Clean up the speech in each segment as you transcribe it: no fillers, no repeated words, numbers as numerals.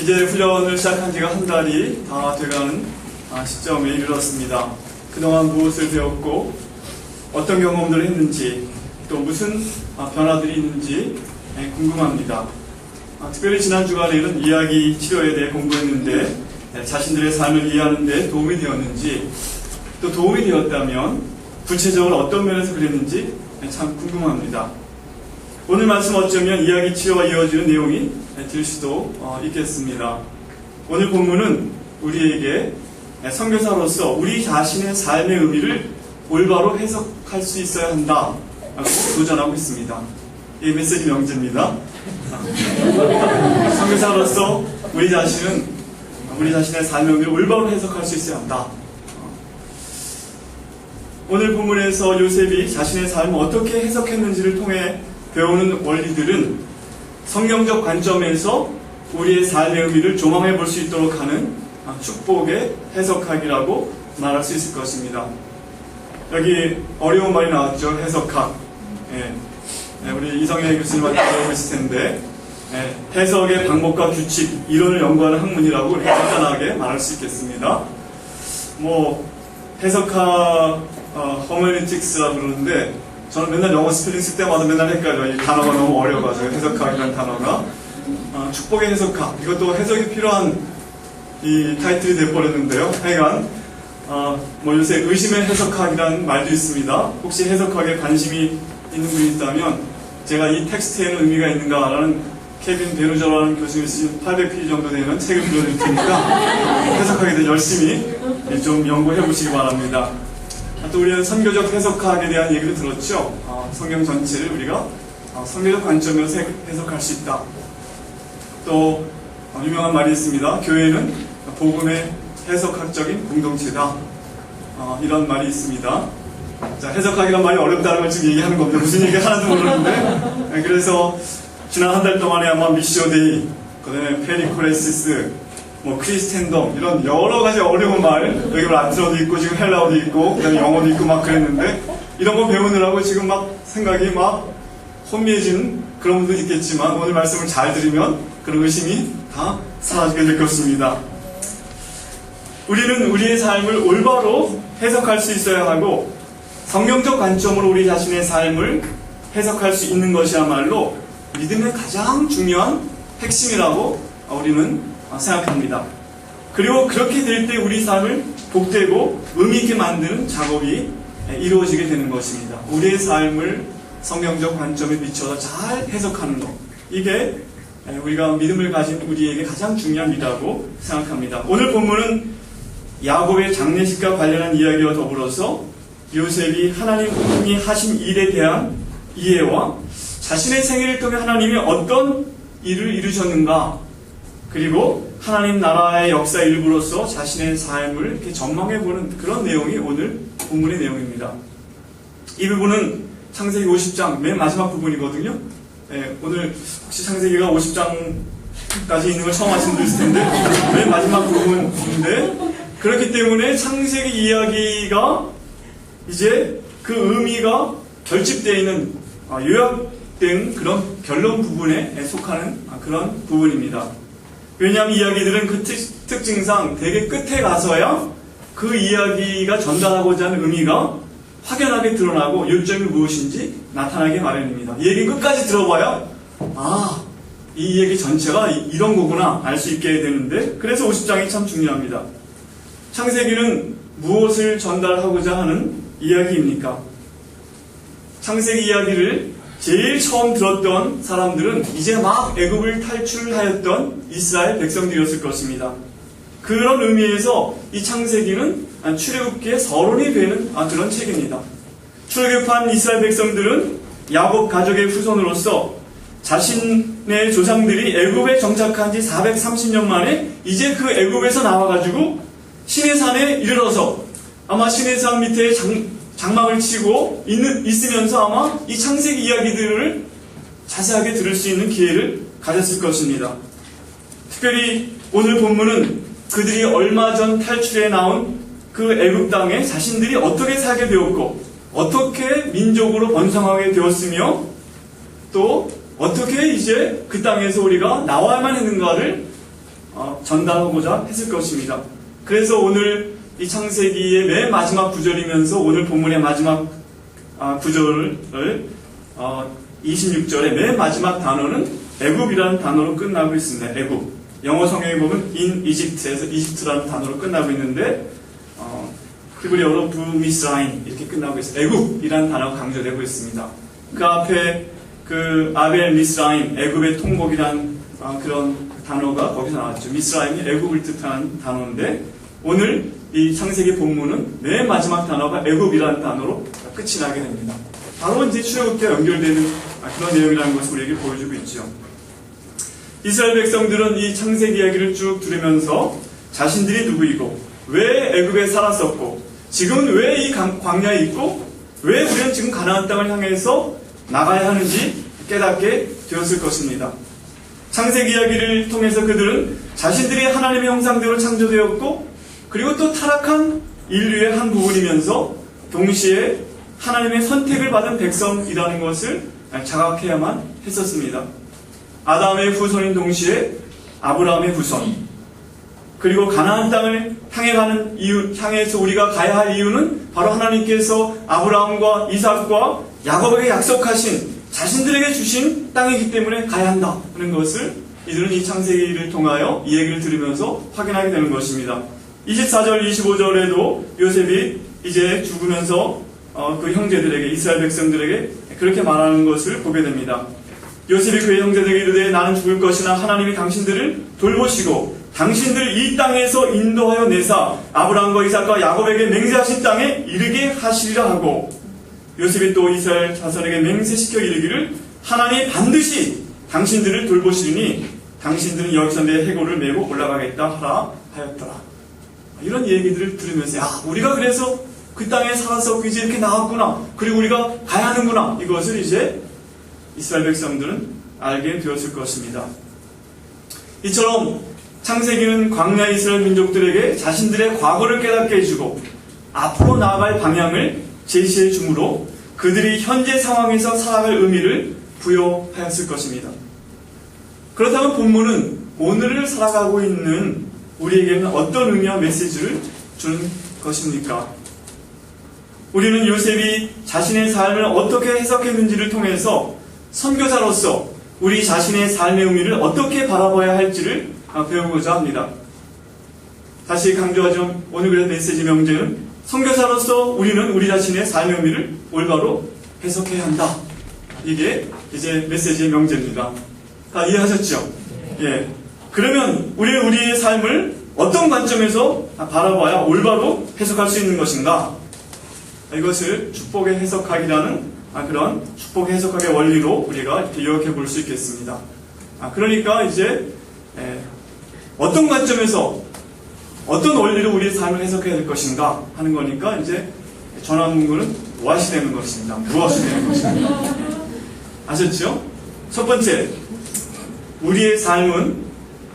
이제 훈련을 시작한 지가 한 달이 다 돼가는 시점에 이르렀습니다. 그동안 무엇을 배웠고 어떤 경험들을 했는지 또 무슨 변화들이 있는지 궁금합니다. 특별히 지난 주간에는 이야기 치료에 대해 공부했는데 자신들의 삶을 이해하는 데 도움이 되었는지 또 도움이 되었다면 구체적으로 어떤 면에서 그랬는지 참 궁금합니다. 오늘 말씀 어쩌면 이야기 치료와 이어지는 내용이 될 수도 있겠습니다. 오늘 본문은 우리에게 선교사로서 우리 자신의 삶의 의미를 올바로 해석할 수 있어야 한다라고 도전하고 있습니다. 이 메시지 명제입니다. 선교사로서 우리 자신의 삶의 의미를 올바로 해석할 수 있어야 한다. 오늘 본문에서 요셉이 자신의 삶을 어떻게 해석했는지를 통해 배우는 원리들은 성경적 관점에서 우리의 삶의 의미를 조망해 볼 수 있도록 하는 축복의 해석학이라고 말할 수 있을 것입니다. 여기 어려운 말이 나왔죠. 해석학. 우리 이성현 교수님한테 알고 있을 텐데 해석의 방법과 규칙, 이론을 연구하는 학문이라고 이렇게 간단하게 말할 수 있겠습니다. 해석학 허메니틱스라고 그러는데 저는 맨날 영어 스펠링 쓸 때마다 맨날 헷갈려요. 이 단어가 너무 어려워가지고 해석학이라는 단어가 축복의 해석학, 이것도 해석이 필요한 이 타이틀이 되어버렸는데요. 하여간 요새 의심의 해석학이라는 말도 있습니다. 혹시 해석학에 관심이 있는 분이 있다면 제가 이 텍스트에는 의미가 있는가라는 케빈 베누저라는 교수님이 쓰신 800페이지 정도 되는 책을 빌려드릴 테니까 해석학에 대해 열심히 좀 연구해 보시기 바랍니다. 또 우리는 선교적 해석학에 대한 얘기를 들었죠. 성경 전체를 우리가 선교적 관점에서 해석할 수 있다. 또 유명한 말이 있습니다. 교회는 복음의 해석학적인 공동체다. 이런 말이 있습니다. 자, 해석학이란 말이 어렵다는 걸 지금 얘기하는 겁니다. 무슨 얘기 하나도 모르는데. 그래서 지난 한 달 동안에 아마 미시오데이, 그 다음에 페리코레시스, 크리스텐덤, 이런 여러 가지 어려운 말, 여기 라틴어도 있고, 지금 헬라어도 있고, 그 다음에 영어도 있고 막 그랬는데, 이런 거 배우느라고 지금 막 생각이 막 혼미해지는 그런 분도 있겠지만, 오늘 말씀을 잘 들으면 그런 의심이 다 사라지게 될 것입니다. 우리는 우리의 삶을 올바로 해석할 수 있어야 하고, 성경적 관점으로 우리 자신의 삶을 해석할 수 있는 것이야말로 믿음의 가장 중요한 핵심이라고 우리는 생각합니다. 그리고 그렇게 될 때 우리 삶을 복되고 의미있게 만드는 작업이 이루어지게 되는 것입니다. 우리의 삶을 성경적 관점에 비춰서 잘 해석하는 것, 이게 우리가 믿음을 가진 우리에게 가장 중요한 일이라고 생각합니다. 오늘 본문은 야곱의 장례식과 관련한 이야기와 더불어서 요셉이 하나님이 하신 일에 대한 이해와 자신의 생애를 통해 하나님이 어떤 일을 이루셨는가, 그리고 하나님 나라의 역사 일부로서 자신의 삶을 이렇게 전망해보는 그런 내용이 오늘 본문의 내용입니다. 이 부분은 창세기 50장 맨 마지막 부분이거든요. 오늘 혹시 창세기가 50장까지 있는 걸 처음 하신 분도 있을 텐데 맨 마지막 부분인데, 그렇기 때문에 창세기 이야기가 이제 그 의미가 결집되어 있는 요약된 그런 결론 부분에 속하는 그런 부분입니다. 왜냐하면 이야기들은 그 특징상 되게 끝에 가서야 그 이야기가 전달하고자 하는 의미가 확연하게 드러나고 요점이 무엇인지 나타나게 마련입니다. 이 얘기 끝까지 들어봐야 이 얘기 전체가 이런 거구나 알 수 있게 되는데, 그래서 50장이 참 중요합니다. 창세기는 무엇을 전달하고자 하는 이야기입니까? 창세기 이야기를 제일 처음 들었던 사람들은 이제 막 애굽을 탈출하였던 이스라엘 백성들이었을 것입니다. 그런 의미에서 이 창세기는 출애굽기의 서론이 되는 그런 책입니다. 출애굽한 이스라엘 백성들은 야곱 가족의 후손으로서 자신의 조상들이 애굽에 정착한 지 430년 만에 이제 그 애굽에서 나와가지고 시내산에 이르러서 아마 시내산 밑에 장막을 치고 있으면서 아마 이 창세기 이야기들을 자세하게 들을 수 있는 기회를 가졌을 것입니다. 특별히 오늘 본문은 그들이 얼마 전 탈출해 나온 그 애굽 땅에 자신들이 어떻게 살게 되었고, 어떻게 민족으로 번성하게 되었으며, 또 어떻게 이제 그 땅에서 우리가 나와야만 했는가를 전달하고자 했을 것입니다. 그래서 오늘 이 창세기의 맨 마지막 구절이면서 오늘 본문의 마지막 구절을 26절의 맨 마지막 단어는 애굽이라는 단어로 끝나고 있습니다. 애굽. 영어 성경에 보면 in Egypt에서 이집트라는 단어로 끝나고 있는데 히브리어로 부미스라임 이렇게 끝나고 있어요. 애굽이라는 단어가 강조되고 있습니다. 그 앞에 그 아벨 미스라임 애굽의 통곡이란 그런 단어가 거기서 나왔죠. 미스라임이 애굽을 뜻하는 단어인데 오늘 이 창세기 본문은 맨 마지막 단어가 애굽이라는 단어로 끝이 나게 됩니다. 바로 이제 출애굽기와 연결되는 그런 내용이라는 것을 우리에게 보여주고 있죠. 이스라엘 백성들은 이 창세기 이야기를 쭉 들으면서 자신들이 누구이고 왜 애굽에 살았었고 지금은 왜 이 광야에 있고 왜 우리는 지금 가나안 땅을 향해서 나가야 하는지 깨닫게 되었을 것입니다. 창세기 이야기를 통해서 그들은 자신들이 하나님의 형상대로 창조되었고 그리고 또 타락한 인류의 한 부분이면서 동시에 하나님의 선택을 받은 백성이라는 것을 자각해야만 했었습니다. 아담의 후손인 동시에 아브라함의 후손 그리고 가나안 땅을 향해서 우리가 가야 할 이유는 바로 하나님께서 아브라함과 이삭과 야곱에게 약속하신 자신들에게 주신 땅이기 때문에 가야 한다는 것을 이들은 이 창세기를 통하여 이 얘기를 들으면서 확인하게 되는 것입니다. 24절 25절에도 요셉이 이제 죽으면서 그 형제들에게 이스라엘 백성들에게 그렇게 말하는 것을 보게 됩니다. 요셉이 그의 형제들에게 이르되 나는 죽을 것이나 하나님이 당신들을 돌보시고 당신들 이 땅에서 인도하여 내사 아브라함과 이삭과 야곱에게 맹세하신 땅에 이르게 하시리라 하고 요셉이 또 이스라엘 자손에게 맹세시켜 이르기를 하나님이 반드시 당신들을 돌보시리니 당신들은 여기서 내 해골을 메고 올라가겠다 하라 하였더라. 이런 얘기들을 들으면서 우리가 그래서 그 땅에 살아서 이제 이렇게 나왔구나 그리고 우리가 가야 하는구나 이것을 이제 이스라엘 백성들은 알게 되었을 것입니다. 이처럼 창세기는 광야 이스라엘 민족들에게 자신들의 과거를 깨닫게 해주고 앞으로 나아갈 방향을 제시해 주므로 그들이 현재 상황에서 살아갈 의미를 부여하였을 것입니다. 그렇다면 본문은 오늘을 살아가고 있는 우리에게는 어떤 의미와 메시지를 주는 것입니까? 우리는 요셉이 자신의 삶을 어떻게 해석했는지를 통해서 선교사로서 우리 자신의 삶의 의미를 어떻게 바라봐야 할지를 배우고자 합니다. 다시 강조하지만 오늘 그런 메시지 명제는 선교사로서 우리는 우리 자신의 삶의 의미를 올바로 해석해야 한다. 이게 이제 메시지의 명제입니다. 다 이해하셨죠? 예. 그러면 우리는 우리의 삶을 어떤 관점에서 바라봐야 올바로 해석할 수 있는 것인가? 이것을 축복의 해석학이라는 그런 축복의 해석학의 원리로 우리가 이렇게 요약해 볼 수 있겠습니다. 그러니까 이제 어떤 관점에서 어떤 원리로 우리의 삶을 해석해야 될 것인가 하는 거니까 이제 전환문구는 무엇이 되는 것입니다. 무엇이 되는 것입니다. 아셨죠? 첫 번째, 우리의 삶은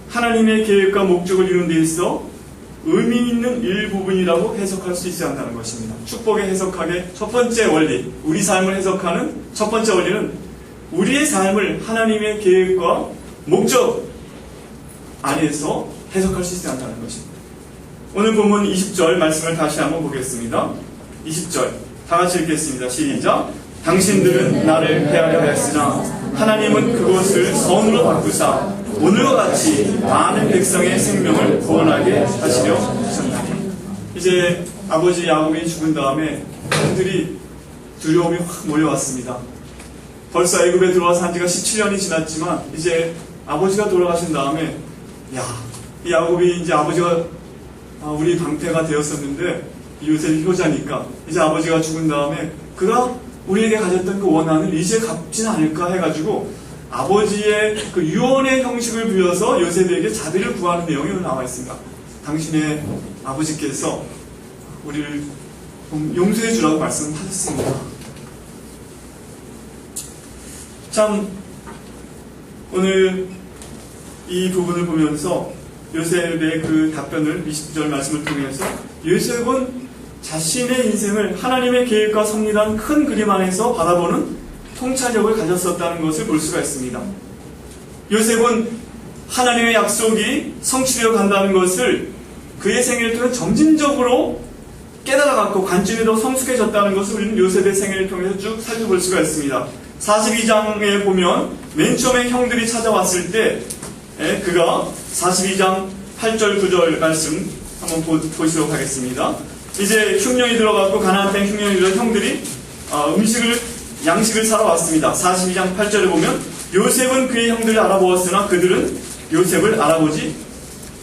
하나님의 계획과 목적을 이루는 데 있어 의미 있는 일부분이라고 해석할 수 있어야 한다는 것입니다. 축복의 해석학의 첫 번째 원리, 우리 삶을 해석하는 첫 번째 원리는 우리의 삶을 하나님의 계획과 목적 안에서 해석할 수 있어야 한다는 것입니다. 오늘 본문 20절 말씀을 다시 한번 보겠습니다. 20절 다 같이 읽겠습니다. 시작. 당신들은 나를 헤아려 했으나 하나님은 그것을 선으로 바꾸사 오늘과 같이 많은 백성의 생명을 구원하게 하시려 하셨나니. 이제 아버지 야곱이 죽은 다음에 그들이 두려움이 확 몰려왔습니다. 벌써 애굽에 들어와서 한 지가 17년이 지났지만 이제 아버지가 돌아가신 다음에 이 야곱이 이제 아버지가 우리 방패가 되었었는데 요셉이 효자니까 이제 아버지가 죽은 다음에 그가 우리에게 가졌던 그 원한을 이제 갚지는 않을까 해가지고 아버지의 그 유언의 형식을 부여서 요셉에게 자비를 구하는 내용이 오늘 나와 있습니다. 당신의 아버지께서 우리를 용서해 주라고 말씀하셨습니다. 참 오늘 이 부분을 보면서 요셉의 그 답변을 20절 말씀을 통해서 요셉은 자신의 인생을 하나님의 계획과 섭리란 큰 그림 안에서 바라보는 통찰력을 가졌었다는 것을 볼 수가 있습니다. 요셉은 하나님의 약속이 성취되어 간다는 것을 그의 생애를 통해 점진적으로 깨달아갖고 관점이 더 성숙해졌다는 것을 우리는 요셉의 생애를 통해서 쭉 살펴볼 수가 있습니다. 42장에 보면 맨 처음에 형들이 찾아왔을 때 그가 42장 8절 9절 말씀 한번 보시도록 하겠습니다. 이제 흉년이 들어갔고 가나안 땅 흉년이 들어 형들이 양식을 사러 왔습니다. 42장 8절에 보면 요셉은 그의 형들을 알아보았으나 그들은 요셉을 알아보지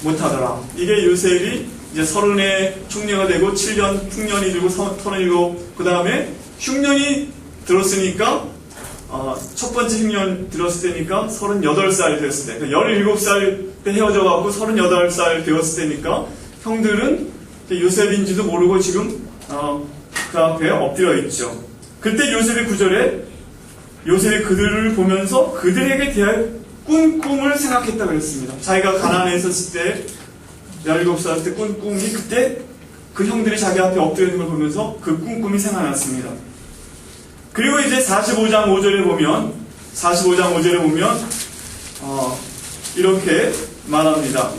못하더라. 이게 요셉이 이제 30에 충녀가 되고 7년 흉년이 들고 37, 그 다음에 흉년이 들었으니까 첫 번째 흉년 들었을 때니까 38살 되었을 때, 17살 때 헤어져갖고 38살 되었을 때니까 형들은 요셉인지도 모르고 지금 그 앞에 엎드려 있죠. 그때 요셉의 9절에 요셉이 그들을 보면서 그들에게 대하여 꾼 꿈을 생각했다 그랬습니다. 자기가 가나안에 있었을 때 17살 때 꾼 꿈이 그때 그 형들이 자기 앞에 엎드려 있는 걸 보면서 그 꿈이 생각났습니다. 그리고 이제 45장 5절에 보면 이렇게 말합니다.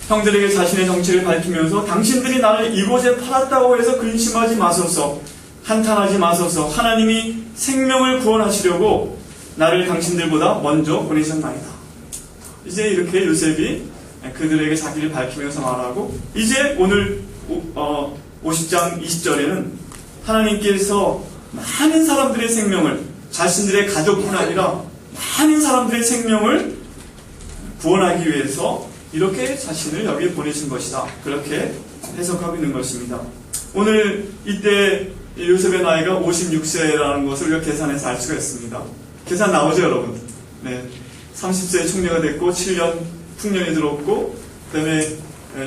형들에게 자신의 정체를 밝히면서 당신들이 나를 이곳에 팔았다고 해서 근심하지 마소서, 한탄하지 마소서. 하나님이 생명을 구원하시려고 나를 당신들보다 먼저 보내셨나이다. 이제 이렇게 요셉이 그들에게 자기를 밝히면서 말하고, 이제 오늘 50장 20절에는 하나님께서 많은 사람들의 생명을, 자신들의 가족뿐 아니라 많은 사람들의 생명을 구원하기 위해서 이렇게 자신을 여기에 보내신 것이다. 그렇게 해석하고 있는 것입니다. 오늘 이때 요셉의 나이가 56세라는 것을 우리가 계산해서 알 수가 있습니다. 계산 나오죠, 여러분? 네. 30세에 총리가 됐고 7년 흉년이 들었고, 그 다음에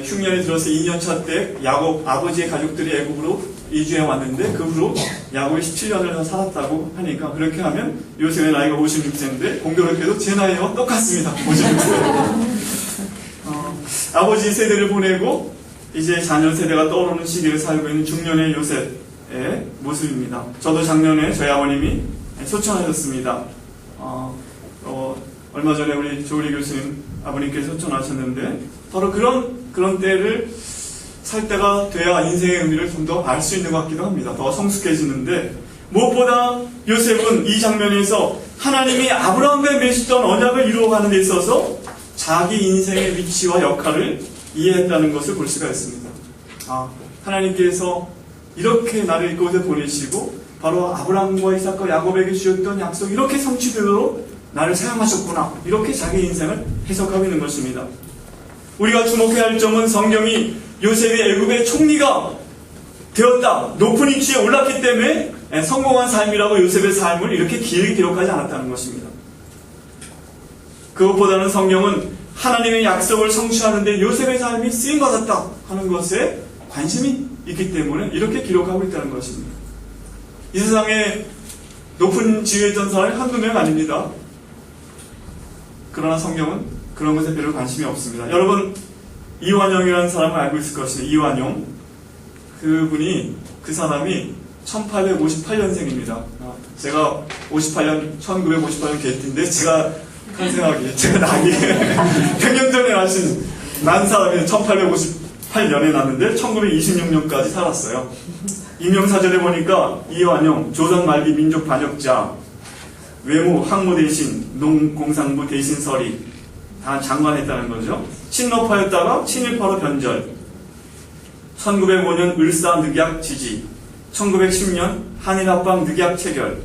흉년이 들어서 2년차 때 야곱 아버지의 가족들이 애굽으로 이주해 왔는데 그 후로 야곱이 17년을 더 살았다고 하니까, 그렇게 하면 요셉의 나이가 56세인데 공교롭게도 제 나이와 똑같습니다. 56세. 아버지 세대를 보내고 이제 자녀 세대가 떠오르는 시기를 살고 있는 중년의 요셉의 모습입니다. 저도 작년에 저희 아버님이 소천하셨습니다. 얼마 전에 우리 조우리 교수님 아버님께서 소천하셨는데, 바로 그런 때를 살 때가 돼야 인생의 의미를 좀 더 알 수 있는 것 같기도 합니다. 더 성숙해지는데, 무엇보다 요셉은 이 장면에서 하나님이 아브라함과 맺었던 언약을 이루어가는 데 있어서 자기 인생의 위치와 역할을 이해했다는 것을 볼 수가 있습니다. 하나님께서 이렇게 나를 이곳에 보내시고 바로 아브라함과 이삭과 야곱에게 주셨던 약속, 이렇게 성취되도록 나를 사용하셨구나, 이렇게 자기 인생을 해석하고 있는 것입니다. 우리가 주목해야 할 점은 성경이 요셉이 애굽의 총리가 되었다, 높은 위치에 올랐기 때문에 성공한 삶이라고 요셉의 삶을 이렇게 길게 기록하지 않았다는 것입니다. 그것보다는 성경은 하나님의 약속을 성취하는 데 요셉의 삶이 쓰임받았다 하는 것에 관심이 있기 때문에 이렇게 기록하고 있다는 것입니다. 이 세상에 높은 지위에 있던 사람이 한두 명 아닙니다. 그러나 성경은 그런 것에 별로 관심이 없습니다. 여러분, 이완용이라는 사람을 알고 있을 것입니다. 이완용. 그 사람이 1858년생입니다. 제가 1958년 개띠인데 제가 나기 100년 전에 난 사람이 1858년에 났는데 1926년까지 살았어요. 임명사전에 보니까 이완용, 조선 말기 민족 반역자, 외무, 항무 대신, 농공산부 대신설이 다 장관했다는 거죠. 친노파였다가 친일파로 변절, 1905년 을사늑약 지지, 1910년 한일합방 늑약 체결,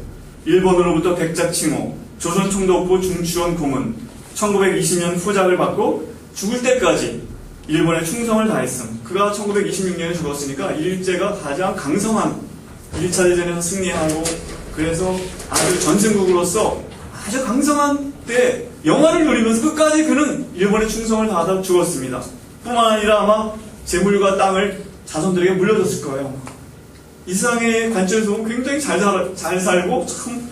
일본으로부터 백작칭호, 조선 총독부 중추원 고문, 1920년 후작을 받고 죽을 때까지 일본에 충성을 다했음. 그가 1926년에 죽었으니까 일제가 가장 강성한 1차 대전에서 승리하고, 그래서 아주 전승국으로서 아주 강성한 때 영화를 누리면서 끝까지 그는 일본에 충성을 다하다 죽었습니다. 뿐만 아니라 아마 재물과 땅을 자손들에게 물려줬을 거예요. 이 세상의 관점에서 보면 굉장히 잘 살고 참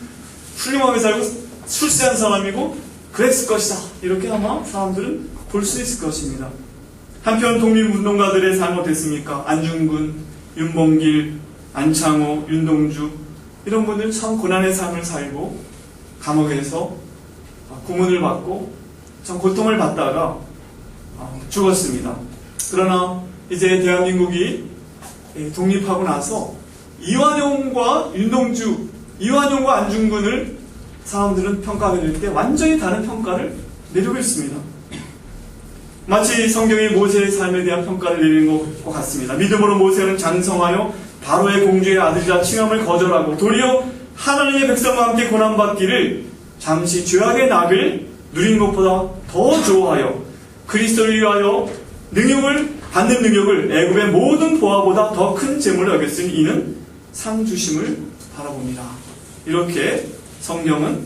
훌륭하게 살고 출세한 사람이고 그랬을 것이다, 이렇게 아마 사람들은 볼 수 있을 것입니다. 한편 독립운동가들의 삶 어땠습니까? 안중근, 윤봉길, 안창호, 윤동주, 이런 분들 참 고난의 삶을 살고 감옥에서 고문을 받고 참 고통을 받다가 죽었습니다. 그러나 이제 대한민국이 독립하고 나서 이완용과 윤동주, 이완용과 안중근을 사람들은 평가하게 될 때 완전히 다른 평가를 내리고 있습니다. 마치 성경이 모세의 삶에 대한 평가를 내리는 것 같습니다. 믿음으로 모세는 장성하여 바로의 공주의 아들이라 칭함을 거절하고 도리어 하나님의 백성과 함께 고난받기를 잠시 죄악의 낙을 누린 것보다 더 좋아하여 그리스도를 위하여 받는 능력을 애굽의 모든 보화보다 더 큰 재물을 여겼으니 이는 상 주심을 바라봅니다. 이렇게 성경은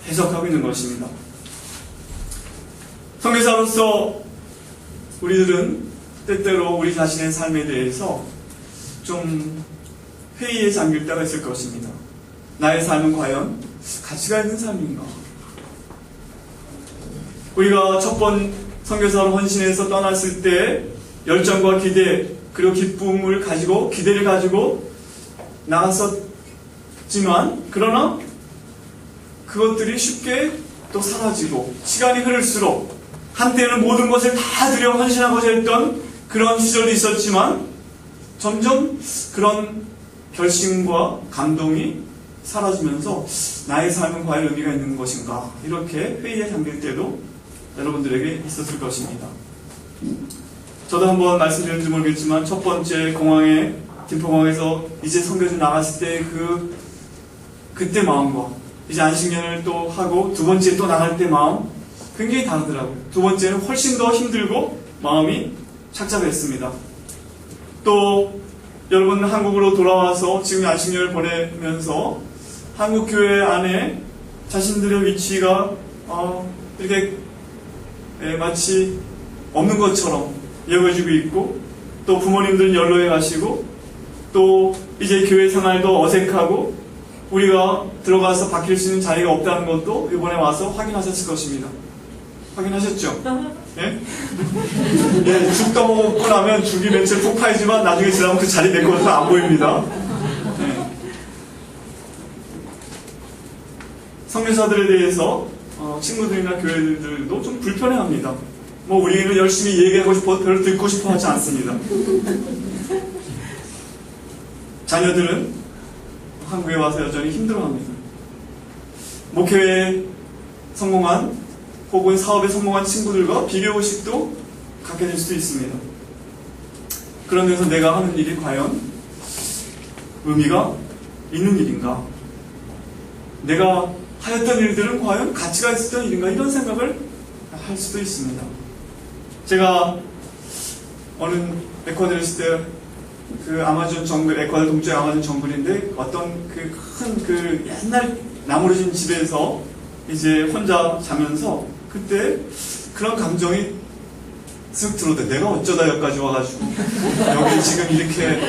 해석하고 있는 것입니다. 선교사로서 우리들은 때때로 우리 자신의 삶에 대해서 좀 회의에 잠길 때가 있을 것입니다. 나의 삶은 과연 가치가 있는 삶인가? 우리가 첫 번 선교사로 헌신해서 떠났을 때 열정과 기대 그리고 기쁨을 가지고 기대를 가지고 나갔었지만 그러나 그것들이 쉽게 또 사라지고 시간이 흐를수록 한때는 모든 것을 다 들여 헌신하고자 했던 그런 시절이 있었지만 점점 그런 결심과 감동이 사라지면서 나의 삶은 과연 의미가 있는 것인가 이렇게 회의에 잠길 때도 여러분들에게 있었을 것입니다. 저도 한번 말씀드렸는지 모르겠지만 첫 번째 공항에 김포공항에서 이제 선교지 나갔을 때 그때 마음과 이제 안식년을 또 하고 두 번째 또 나갈 때 마음 굉장히 다르더라고요. 두 번째는 훨씬 더 힘들고 마음이 착잡했습니다. 또 여러분 한국으로 돌아와서 지금 안식년을 보내면서 한국 교회 안에 자신들의 위치가 이렇게 마치 없는 것처럼 여겨지고 있고 또 부모님들은 연로해 가시고 또 이제 교회 생활도 어색하고 우리가 들어가서 바뀔 수 있는 자리가 없다는 것도 이번에 와서 확인하셨을 것입니다. 확인하셨죠? 예? 예, 죽 떠먹고 나면 죽이 며칠 폭파이지만 나중에 지나면 그 자리 내 것도 안 보입니다. 예. 선교사들에 대해서 친구들이나 교회들도 좀 불편해합니다. 뭐 우리는 열심히 얘기하고 싶어 별로 듣고 싶어 하지 않습니다. 자녀들은 한국에 와서 여전히 힘들어합니다. 목회에 성공한 혹은 사업에 성공한 친구들과 비교의식도 갖게 될 수도 있습니다. 그러면서 내가 하는 일이 과연 의미가 있는 일인가? 내가 하였던 일들은 과연 가치가 있었던 일인가? 이런 생각을 할 수도 있습니다. 제가 어느 에콰도르에 있을 때 그 아마존 정글, 에콰도르 동쪽의 아마존 정글인데 어떤 그 옛날 나무로진 집에서 이제 혼자 자면서 그때 그런 감정이 쓱 들어오대. 내가 어쩌다 여기까지 와가지고 여기 지금 이렇게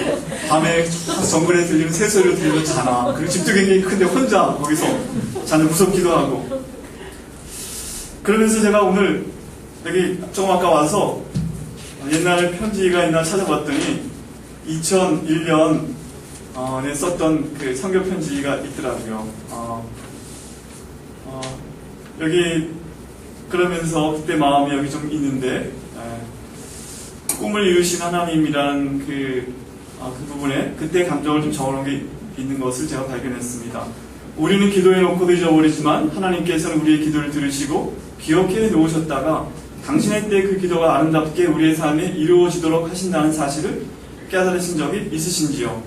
밤에 정글에 들리는 새소리를 들리면 자나. 그리고 집도 굉장히 큰데 혼자 거기서 자는 무섭기도 하고. 그러면서 제가 오늘 여기 조금 아까 와서 옛날 편지가 있나 찾아봤더니 2001년에 썼던 그 선교 편지가 있더라고요. 여기 그러면서 그때 마음이 여기 좀 있는데 꿈을 이루신 하나님이라는 그 부분에 그때 감정을 좀 적어놓은 게 있는 것을 제가 발견했습니다. 우리는 기도해놓고도 잊어버리지만 하나님께서는 우리의 기도를 들으시고 기억해 놓으셨다가 당신의 때 그 기도가 아름답게 우리의 삶에 이루어지도록 하신다는 사실을 깨달으신 적이 있으신지요?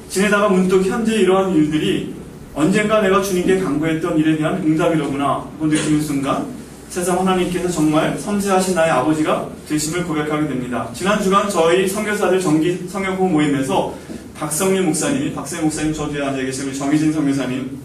지내다가 문득 현재 이러한 일들이 언젠가 내가 주님께 간구했던 일에 대한 응답이로구나 하고 느끼는 순간 세상 하나님께서 정말 섬세하신 나의 아버지가 되심을 고백하게 됩니다. 지난 주간 저희 선교사들 정기 성경부 모임에서 박성민 목사님 저 뒤에 앉아 계신 우리 정희진 선교사님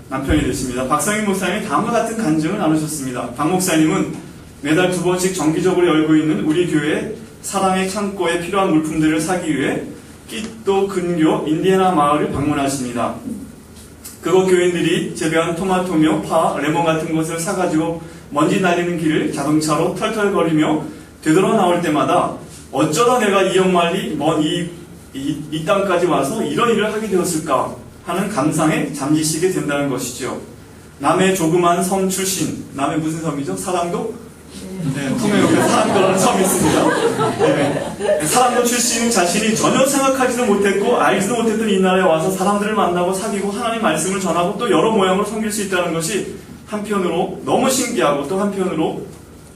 남편이 되십니다. 박성민 목사님이 다음과 같은 간증을 나누셨습니다. 박 목사님은 매달 2번씩 정기적으로 열고 있는 우리 교회 사랑의 창고에 필요한 물품들을 사기 위해 끼또 근교 인디애나 마을을 방문하십니다. 그곳 교인들이 재배한 토마토며 파, 레몬 같은 것을 사가지고 먼지 날리는 길을 자동차로 털털거리며 되돌아 나올 때마다 어쩌다 내가 이 역말리 먼 이 땅까지 와서 이런 일을 하게 되었을까 하는 감상에 잠기시게 된다는 것이죠. 남의 조그만 섬 출신, 남의 무슨 섬이죠? 사랑도? 네, 통영역에 사랑도라는 섬이 있습니다. 네, 사랑도 출신인 자신이 전혀 생각하지도 못했고 알지도 못했던 이 나라에 와서 사람들을 만나고 사귀고 하나님 말씀을 전하고 또 여러 모양으로 섬길 수 있다는 것이 한편으로 너무 신기하고 또 한편으로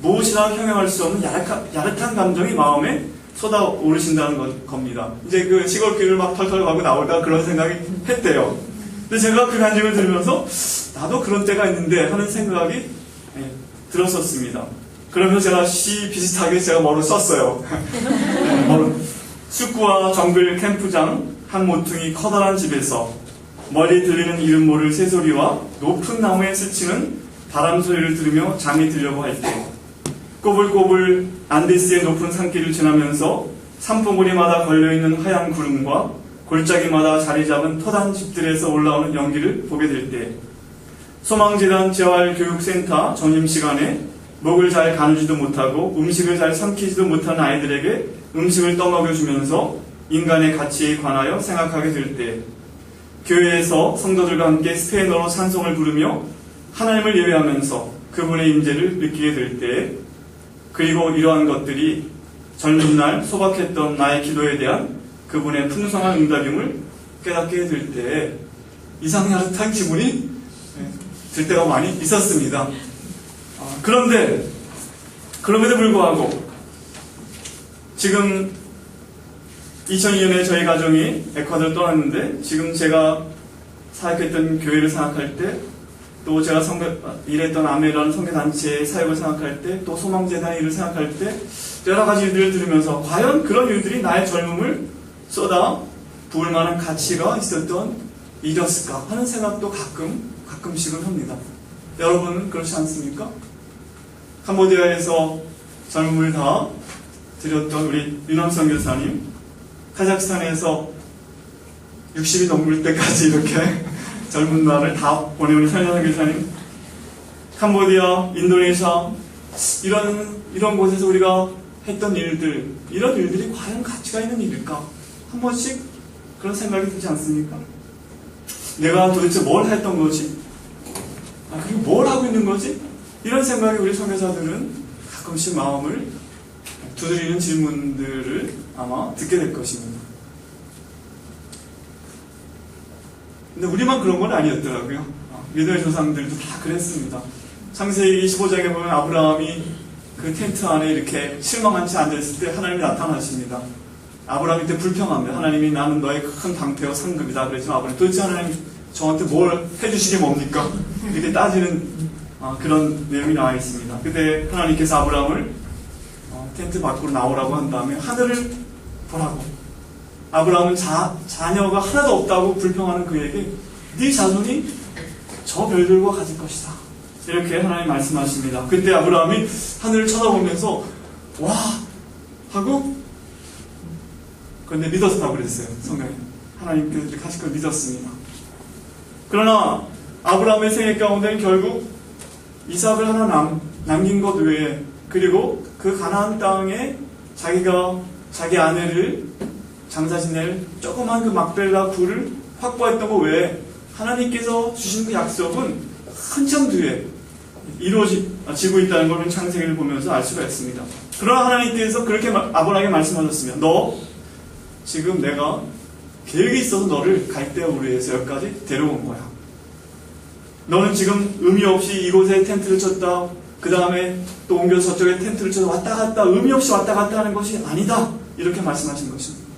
무엇이나 형용할 수 없는 야릇한 감정이 마음에 쏟아오르신다는 겁니다. 이제 그 시골길을 막 털털 가고 나오다가 그런 생각이 했대요. 근데 제가 그 간증을 들으면서 나도 그런 때가 있는데 하는 생각이 들었었습니다. 그러면서 제가 시 비슷하게 제가 뭐를 썼어요. 숙구와 정글 캠프장 한 모퉁이 커다란 집에서 멀리 들리는 이름 모를 새소리와 높은 나무에 스치는 바람 소리를 들으며 잠이 들려고 할 때 꼬불꼬불 안데스의 높은 산길을 지나면서 산봉우리마다 걸려있는 하얀 구름과 골짜기마다 자리 잡은 터단 집들에서 올라오는 연기를 보게 될 때 소망재단 재활교육센터 점심시간에 목을 잘 가누지도 못하고 음식을 잘 삼키지도 못하는 아이들에게 음식을 떠먹여주면서 인간의 가치에 관하여 생각하게 될 때 교회에서 성도들과 함께 스페인어로 찬송을 부르며 하나님을 예배하면서 그분의 임재를 느끼게 될 때 그리고 이러한 것들이 젊은 날 소박했던 나의 기도에 대한 그분의 풍성한 응답임을 깨닫게 될 때 이상야릇한 기분이 들 때가 많이 있었습니다. 그런데 그럼에도 불구하고 지금 2002년에 저희 가정이 에콰도르를 떠났는데 지금 제가 사역했던 교회를 생각할 때 또 제가 일했던 아메라는 선교단체의 사역을 생각할 때 또 소망재단의 일을 생각할 때 여러 가지 일들을 들으면서 과연 그런 일들이 나의 젊음을 쏟아 부을 만한 가치가 있었던 일이었을까 하는 생각도 가끔씩은 합니다. 여러분은 그렇지 않습니까? 캄보디아에서 젊음을 다 드렸던 우리 윤왕성 교사님, 카자흐스탄에서 60이 넘을 때까지 이렇게 젊은 날을 다 보내온 우리 현현상 교사님, 캄보디아, 인도네시아 이런 곳에서 우리가 했던 일들, 이런 일들이 과연 가치가 있는 일일까? 한 번씩 그런 생각이 들지 않습니까? 내가 도대체 뭘 했던 거지? 그리고 뭘 하고 있는 거지? 이런 생각이 우리 선교사들은 가끔씩 마음을 두드리는 질문들을 아마 듣게 될 것입니다. 근데 우리만 그런 건 아니었더라고요. 믿음의 조상들도 다 그랬습니다. 창세기 25장에 보면 아브라함이 그 텐트 안에 이렇게 실망한 채 앉아있을 때 하나님이 나타나십니다. 아브라함이 그때 불평합니다. 하나님이 나는 너의 큰 방패와 상급이다. 그랬지만 아브라함이 도대체 하나님 저한테 뭘 해주시게 뭡니까? 이렇게 따지는 그런 내용이 나와 있습니다. 그때 하나님께서 아브라함을 텐트 밖으로 나오라고 한 다음에 하늘을 보라고. 아브라함은 자녀가 하나도 없다고 불평하는 그에게 네 자손이 저 별들과 같을 것이다. 이렇게 하나님 말씀하십니다. 그때 아브라함이 하늘을 쳐다보면서 와 하고 그런데 믿었다고 그랬어요. 성경에 하나님께서 이렇게 하실 걸 믿었습니다. 그러나 아브라함의 생애 가운데는 결국 이삭을 하나 남긴 것 외에 그리고 그 가나안 땅에 자기가 자기 아내를 장사 지낼 조그만 그 막벨라 굴을 확보했던 것 외에 하나님께서 주신 그 약속은 한참 뒤에 이루어지고 있다는 걸 창세기를 보면서 알 수가 있습니다. 그러나 하나님께서 그렇게 아브라함에게 말씀하셨으면 너 지금 내가 계획이 있어서 너를 갈대아우르 위해서 여기까지 데려온 거야. 너는 지금 의미 없이 이곳에 텐트를 쳤다. 그 다음에 또 옮겨서 저쪽에 텐트를 쳐서 왔다 갔다 의미 없이 왔다 갔다 하는 것이 아니다. 이렇게 말씀하신 것입니다.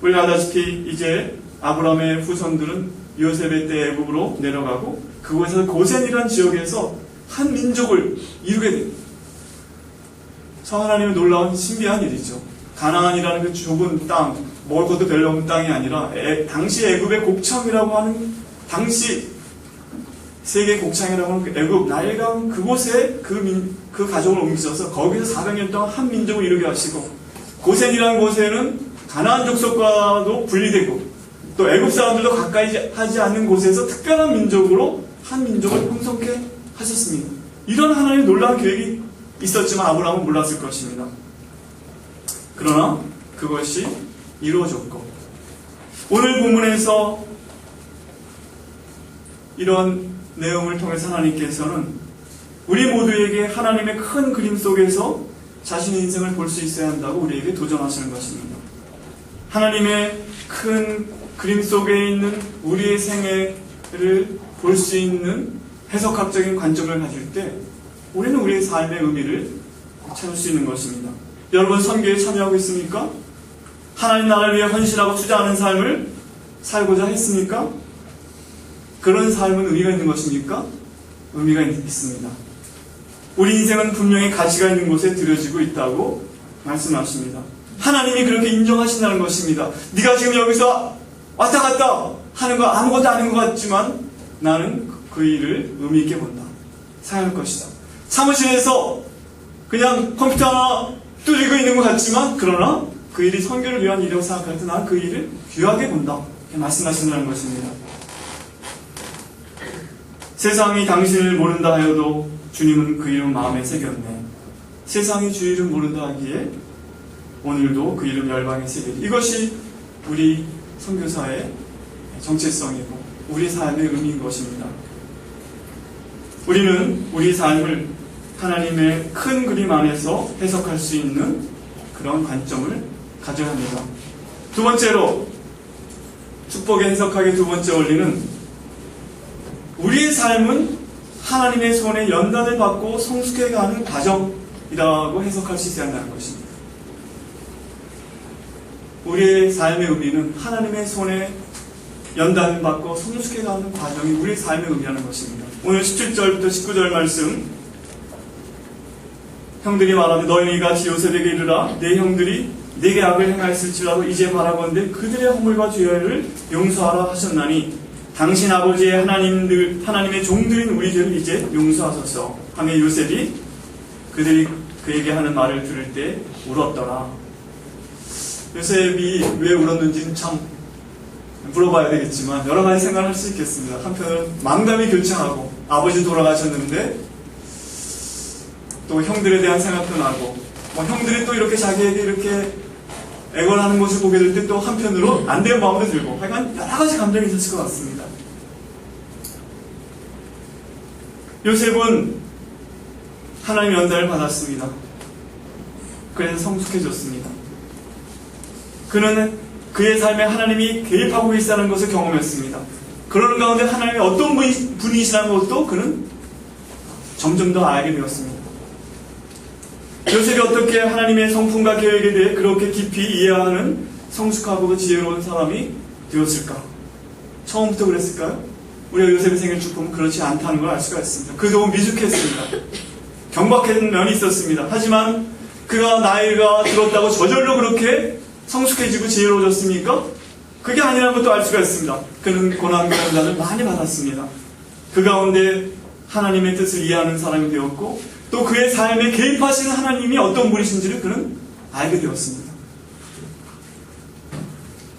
우리 아다시피 이제 아브라함의 후손들은 요셉의 때 애굽으로 내려가고 그곳에서 고센이라는 지역에서 한 민족을 이루게 됩니다. 하나님의 놀라운 신비한 일이죠. 가나안이라는 그 좁은 땅, 먹을 것도 별로 없는 땅이 아니라 당시 애굽의 곡창이라고 하는 당시 세계 곡창이라고 하는 그 애굽 나일강 그곳에 그 가족을 옮기셔서 거기서 400년 동안 한 민족을 이루게 하시고 고센이라는 곳에는 가나안 족속과도 분리되고 또 애굽 사람들도 가까이 하지 않는 곳에서 특별한 민족으로 한 민족을 형성케 하셨습니다. 이런 하나님의 놀라운 계획이 있었지만 아브라함은 몰랐을 것입니다. 그러나 그것이 이루어졌고 오늘 본문에서 이런 내용을 통해서 하나님께서는 우리 모두에게 하나님의 큰 그림 속에서 자신의 인생을 볼 수 있어야 한다고 우리에게 도전하시는 것입니다. 하나님의 큰 그림 속에 있는 우리의 생애를 볼 수 있는 해석학적인 관점을 가질 때 우리는 우리의 삶의 의미를 찾을 수 있는 것입니다. 여러분 선교에 참여하고 있습니까? 하나님 나라를 위해 헌신하고 투자하는 삶을 살고자 했습니까? 그런 삶은 의미가 있는 것입니까? 의미가 있습니다. 우리 인생은 분명히 가치가 있는 곳에 들여지고 있다고 말씀하십니다. 하나님이 그렇게 인정하신다는 것입니다. 네가 지금 여기서 왔다 갔다 하는 거 아무것도 아닌 것 같지만 나는 그 일을 의미 있게 본다. 사용할 것이다. 사무실에서 그냥 컴퓨터 하나 두드리고 있는 것 같지만 그러나 그 일이 선교를 위한 일이라고 생각할 때 나는 그 일을 귀하게 본다. 이렇게 말씀하신다는 것입니다. 세상이 당신을 모른다 하여도 주님은 그 이름 마음에 새겼네. 세상이 주 이름 모른다 하기에 오늘도 그 이름 열방에 새기리. 이것이 우리 선교사의 정체성이고 우리 삶의 의미인 것입니다. 우리는 우리 삶을 하나님의 큰 그림 안에서 해석할 수 있는 그런 관점을 가져야 합니다. 두 번째로 축복의 해석학의 두 번째 원리는 우리의 삶은 하나님의 손에 연단을 받고 성숙해가는 과정이라고 해석할 수 있어야 한다는 것입니다. 우리의 삶의 의미는 하나님의 손에 연단을 받고 성숙해가는 과정이 우리의 삶의 의미라는 것입니다. 오늘 17절부터 19절 말씀, 형들이 말하되 너희는 이같이 요셉에게 이르라. 내 형들이 내게 악을 행하였을지라도 이제 바라건대 그들의 허물과 죄를 용서하라 하셨나니 당신 아버지의 하나님의 종들인 우리 죄를 이제 용서하소서 하며 요셉이 그들이 그에게 하는 말을 들을 때 울었더라. 요셉이 왜 울었는지는 참 물어봐야 되겠지만 여러 가지 생각을 할 수 있겠습니다. 한편으로는 만감이 교차하고 아버지 돌아가셨는데 또 형들에 대한 생각도 나고 형들이 또 이렇게 자기에게 이렇게 애걸하는 것을 보게 될 때 또 한편으로 안 된 마음도 들고 하여간 여러 가지 감정이 있었을 것 같습니다. 요셉은 하나님의 연단을 받았습니다. 그래서 성숙해졌습니다. 그는 그의 삶에 하나님이 개입하고 계시다는 것을 경험했습니다. 그러는 가운데 하나님이 어떤 분이시라는 것도 그는 점점 더 알게 되었습니다. 요셉이 어떻게 하나님의 성품과 계획에 대해 그렇게 깊이 이해하는 성숙하고 지혜로운 사람이 되었을까? 처음부터 그랬을까요? 우리가 요셉의 생애를 쭉 보면 그렇지 않다는 걸 알 수가 있습니다. 그동안 미숙했습니다. 경박한 면이 있었습니다. 하지만 그가 나이가 들었다고 저절로 그렇게 성숙해지고 지혜로워졌습니까? 그게 아니라는 것도 알 수가 있습니다. 그는 고난과 연단을 많이 받았습니다. 그 가운데 하나님의 뜻을 이해하는 사람이 되었고 또 그의 삶에 개입하시는 하나님이 어떤 분이신지를 그는 알게 되었습니다.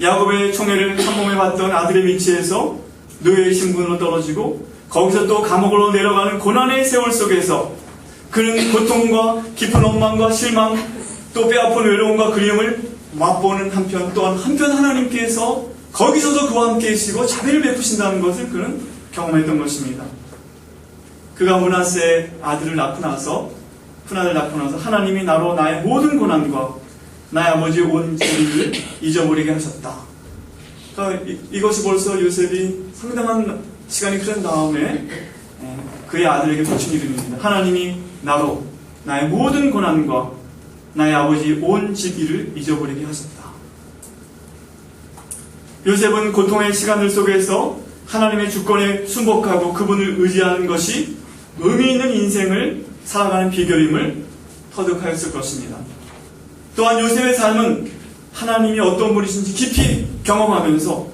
야곱의 총애를 한몸에 받던 아들의 위치에서 노예의 신분으로 떨어지고 거기서 또 감옥으로 내려가는 고난의 세월 속에서 그는 고통과 깊은 원망과 실망 또 뼈아픈 외로움과 그리움을 맛보는 한편 또한 한편 하나님께서 거기서도 그와 함께 계시고 자비를 베푸신다는 것을 그는 경험했던 것입니다. 그가 므낫세의 아들을 낳고 나서 푸나를 낳고 나서 하나님이 나로 나의 모든 고난과 나의 아버지의 온 죄를 잊어버리게 하셨다. 그러니까 이것이 벌써 요셉이 상당한 시간이 흐른 다음에 그의 아들에게 바친 이름입니다. 하나님이 나로 나의 모든 고난과 나의 아버지의 온 집 일을 잊어버리게 하셨다. 요셉은 고통의 시간들 속에서 하나님의 주권에 순복하고 그분을 의지하는 것이 의미 있는 인생을 살아가는 비결임을 터득하였을 것입니다. 또한 요셉의 삶은 하나님이 어떤 분이신지 깊이 경험하면서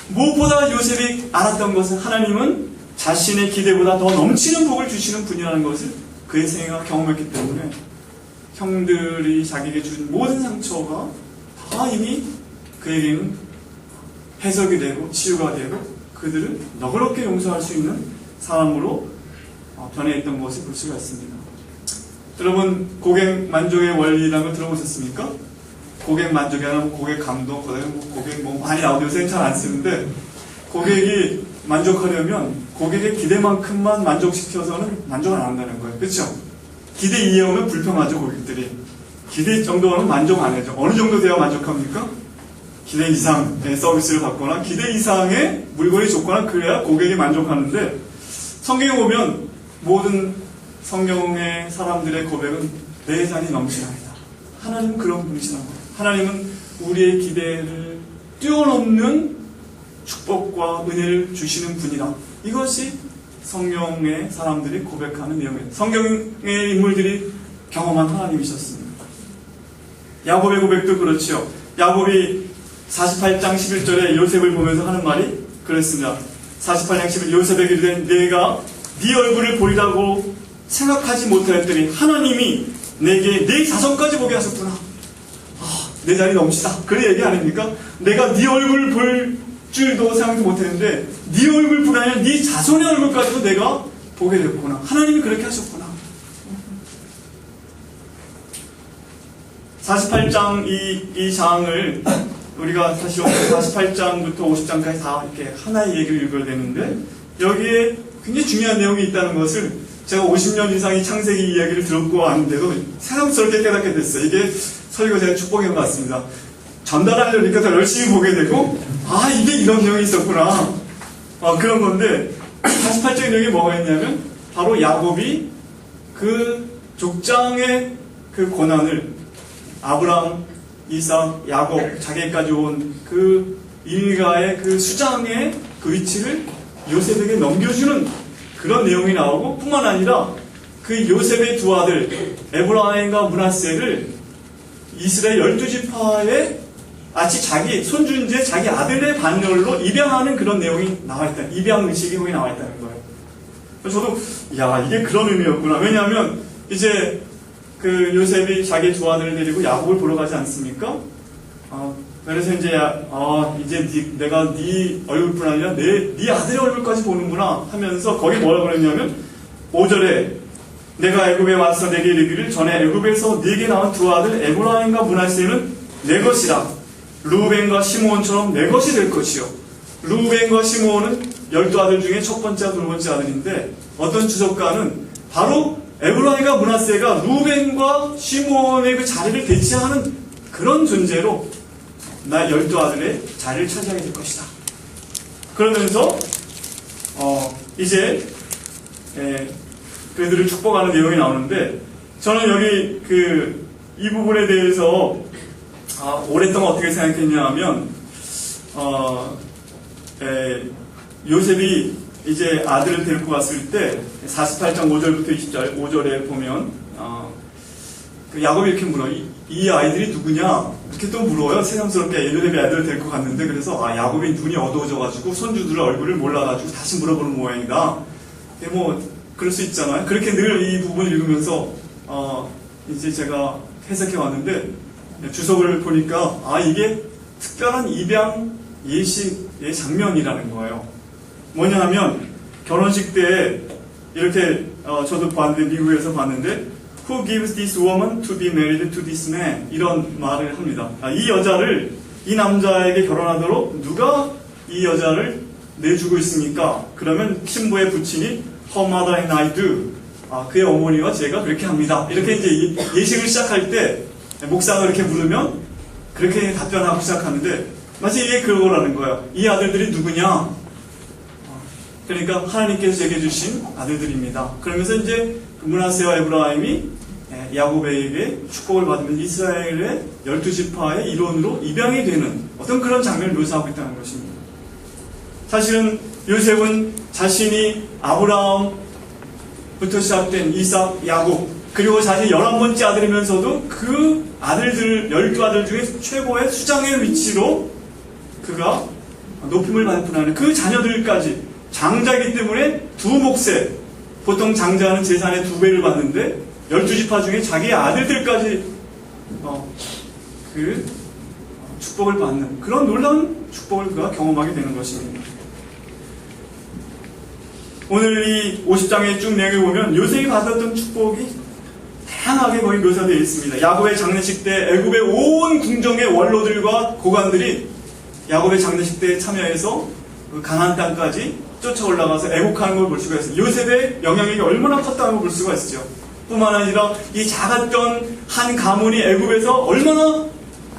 무엇보다 요셉이 알았던 것은 하나님은 자신의 기대보다 더 넘치는 복을 주시는 분이라는 것을 그의 생애가 경험했기 때문에 형들이 자기에게 준 모든 상처가 다 이미 그에게는 해석이 되고 치유가 되고 그들을 너그럽게 용서할 수 있는 사람으로 변해있던 것을 볼 수가 있습니다. 여러분 고객 만족의 원리라는 걸 들어보셨습니까? 고객 만족이 아니라 고객 감동, 고객 많이 나오는데 요새는 잘 안 쓰는데 고객이 만족하려면 고객의 기대만큼만 만족시켜서는 만족을 안 한다는 거예요. 그렇죠? 기대 이하면 불평하죠, 고객들이. 기대 정도는 만족 안 해죠. 어느 정도 돼야 만족합니까? 기대 이상의 서비스를 받거나 기대 이상의 물건이 좋거나 그래야 고객이 만족하는데, 성경에 보면 모든 성경의 사람들의 고백은 내 잔이 넘치나이다. 하나님은 그런 분이시라는 거예요. 하나님은 우리의 기대를 뛰어넘는 축복과 은혜를 주시는 분이다. 이것이 성경의 사람들이 고백하는 내용이에요. 성경의 인물들이 경험한 하나님이셨습니다. 야곱의 고백도 그렇죠. 야곱이 48장 11절에 요셉을 보면서 하는 말이 그랬습니다. 48장 11절 요셉에게 이르되 내가 네 얼굴을 보리라고 생각하지 못하였더니 하나님이 내게 네 자손까지 보게 하셨구나. 내 자리 넘치다. 그런 얘기 아닙니까? 내가 네 얼굴을 볼 줄도 생각도 못했는데 네 얼굴뿐 아니라 네 자손의 얼굴까지도 내가 보게 됐구나. 하나님이 그렇게 하셨구나. 48장 이 장을 우리가 사실 48장부터 50장까지 다 이렇게 하나의 얘기를 읽어야 되는데 여기에 굉장히 중요한 내용이 있다는 것을 제가 50년 이상 이 창세기 이야기를 들었고 왔는데도 새삼스럽게 깨닫게 됐어요. 이게 설교자의 축복인 것 같습니다. 전달하려니까 더 열심히 보게 되고 이게 이런 내용이 있었구나. 그런 건데 48장의 내용이 뭐가 있냐면 바로 야곱이 그 족장의 그 고난을 아브라함, 이삭, 야곱, 자기까지 온 그 일가의 그 수장의 그 위치를 요셉에게 넘겨주는 그런 내용이 나오고 뿐만 아니라 그 요셉의 두 아들 에브라임과 므낫세를 이스라엘 12지파의 마치 자기 손준지의 자기 아들의 반열로 입양하는 그런 내용이 나와 있다. 입양 의식이 거기 나와 있다는 거예요. 저도 이게 그런 의미였구나. 왜냐하면 이제 그 요셉이 자기 두 아들을 데리고 야곱을 보러 가지 않습니까? 그래서 이제 내가 네 얼굴뿐 아니라 네 아들의 얼굴까지 보는구나 하면서 거기 뭐라고 그랬냐면 5절에 내가 애굽에 와서 내게 이르기를 전에 애굽에서 네게 나온 두 아들 에브라임과 므낫세는 내 것이라. 루벤과 시므온처럼 내 것이 될 것이요. 루벤과 시므온은 12아들 중에 첫 번째와 두 번째 아들인데 어떤 주석가는 바로 에브라임과 므낫세가 루벤과 시므온의 그 자리를 대체하는 그런 존재로 나 12아들의 자리를 차지하게 될 것이다. 그러면서 이제 그들을 축복하는 내용이 나오는데 저는 여기 이 부분에 대해서 오랫동안 어떻게 생각했냐 하면 요셉이 이제 아들을 데리고 갔을 때 48장 5절부터 5절에 보면 야곱이 이렇게 물어. 이 아이들이 누구냐? 이렇게 또 물어요. 새삼스럽게 요셉이 아들을 데리고 갔는데 그래서 야곱이 눈이 어두워져가지고 손주들의 얼굴을 몰라가지고 다시 물어보는 모양이다. 그럴 수 있잖아요. 그렇게 늘 이 부분을 읽으면서 이제 제가 해석해 왔는데 주석을 보니까 이게 특별한 입양 예식의 장면이라는 거예요. 뭐냐 하면 결혼식 때 이렇게 저도 봤는데 미국에서 봤는데 Who gives this woman to be married to this man? 이런 말을 합니다. 이 여자를 이 남자에게 결혼하도록 누가 이 여자를 내주고 있습니까? 그러면 신부의 부친이 Her mother and I do. 그의 어머니와 제가 그렇게 합니다. 이렇게 이제 예식을 시작할 때 목사가 이렇게 물으면 그렇게 답변하고 시작하는데 마치 이게 그거라는 거예요. 이 아들들이 누구냐? 그러니까 하나님께서 제게 주신 아들들입니다. 그러면서 이제 므낫세와 에브라임이 야곱에게 축복을 받으면 이스라엘의 12지파의 일원으로 입양이 되는 어떤 그런 장면을 묘사하고 있다는 것입니다. 사실은 요셉은 자신이 아브라함부터 시작된 이삭, 야곱 그리고 자신이 11번째 아들이면서도 그 아들들 12아들 중에 최고의 수장의 위치로 그가 높임을 받을 뿐 아니라 그 자녀들까지 장자이기 때문에 두 몫에 보통 장자는 재산의 2배를 받는데 12지파 중에 자기의 아들들까지 그 축복을 받는 그런 놀라운 축복을 그가 경험하게 되는 것입니다. 오늘 이 50장의 쭉 내용을 보면 요셉이 받았던 축복이 다양하게 거기 묘사되어 있습니다. 야곱의 장례식 때 애굽의 온 궁정의 원로들과 고관들이 야곱의 장례식 때에 참여해서 그 가나안 땅까지 쫓아 올라가서 애국하는 걸 볼 수가 있어요. 요셉의 영향력이 얼마나 컸다는 걸 볼 수가 있죠. 뿐만 아니라 이 작았던 한 가문이 애굽에서 얼마나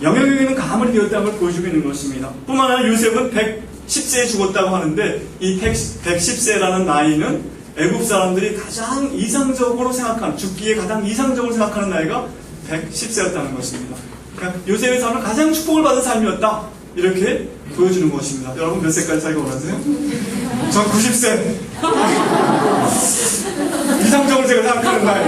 영향력 있는 가문이 되었다는 걸 보여주고 있는 것입니다. 뿐만 아니라 요셉은 110세에 죽었다고 하는데 이 110세라는 나이는 애굽 사람들이 가장 이상적으로 생각하는, 죽기에 가장 이상적으로 생각하는 나이가 110세였다는 것입니다. 그러니까 요셉의 삶은 가장 축복을 받은 삶이었다, 이렇게 보여주는 것입니다. 여러분 몇 세까지 살기 원하세요? 전 90세. 이상적으로 제가 생각하는 나이.